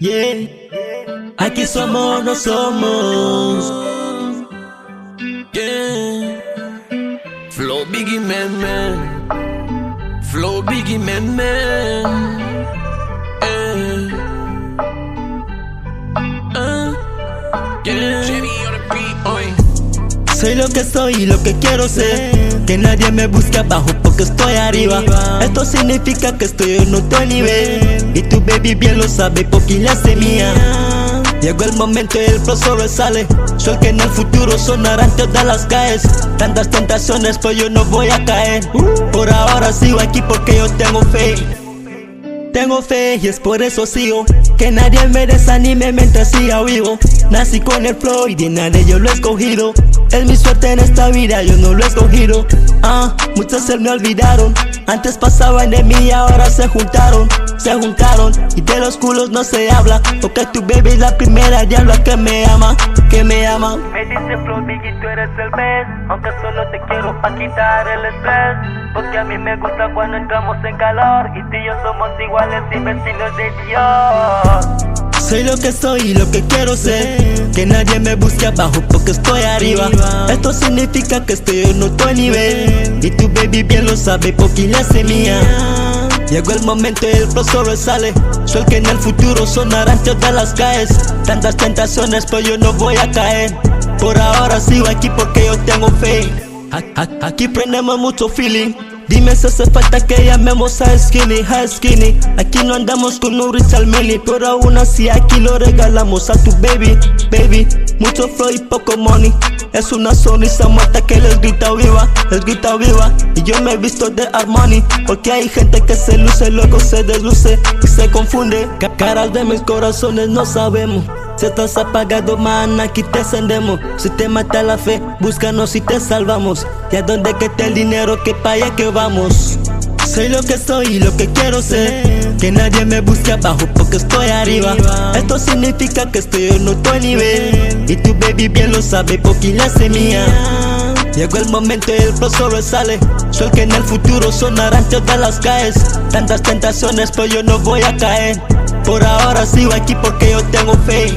Yeah, aquí somos, no somos. Yeah, Flow Biggie Man Man, Flow Biggie Man Man. Yeah. Soy lo que soy y lo que quiero ser. Que nadie me busque abajo porque estoy arriba. Esto significa que estoy en otro nivel. Y tu baby bien lo sabe porque la hace mía. Llegó el momento y el flow solo sale. Soy el que en el futuro sonará en todas las calles. Tantas tentaciones pero yo no voy a caer. Por ahora sigo aquí porque yo tengo fe. Tengo fe y es por eso sigo. Que nadie me desanime mientras siga vivo. Nací con el flow y de nadie yo lo he escogido. Es mi suerte en esta vida, yo no lo he escogido. Muchos se me olvidaron. Antes pasaban de mí y ahora se juntaron. Y de los culos no se habla. Porque tu baby es la primera diabla que me ama. Me dice Flow Biggie, tú eres el best. Aunque solo te quiero pa' quitar el estrés. Porque a mí me gusta cuando entramos en calor. Y tú y yo somos iguales y vecinos de Dios. Soy lo que soy y lo que quiero ser. Que nadie me busque abajo porque estoy arriba. Esto significa que estoy en otro nivel. Y tu baby bien lo sabe porque la hace mía. Llegó el momento y el flow solo sale. Soy el que en el futuro sonará en todas las calles. Tantas tentaciones pero yo no voy a caer. Por ahora sigo aquí porque yo tengo fe. Aquí prendemos mucho feeling. Dime si hace falta que llamemos a Skinny. Aquí no andamos con un Richard Millie, pero aún así aquí lo regalamos a tu baby. Mucho flow y poco money. Es una sonrisa muerta que les grita viva. Y yo me he visto de Armani. Porque hay gente que se luce, luego se desluce y se confunde. Caras de mis corazones no sabemos. Si estás apagado, man, aquí te encendemos. Si te mata la fe, búscanos y te salvamos. Y a donde que esté el dinero, que pa' allá que vamos. Soy lo que soy y lo que quiero ser. Que nadie me busque abajo porque estoy arriba. Esto significa que estoy en otro nivel. Y tu baby bien lo sabe porque la hace mía. Llegó el momento y el flow solo sale. Soy el que en el futuro sonará en todas las calles. Tantas tentaciones pero yo no voy a caer. Por ahora sigo aquí porque yo tengo fe.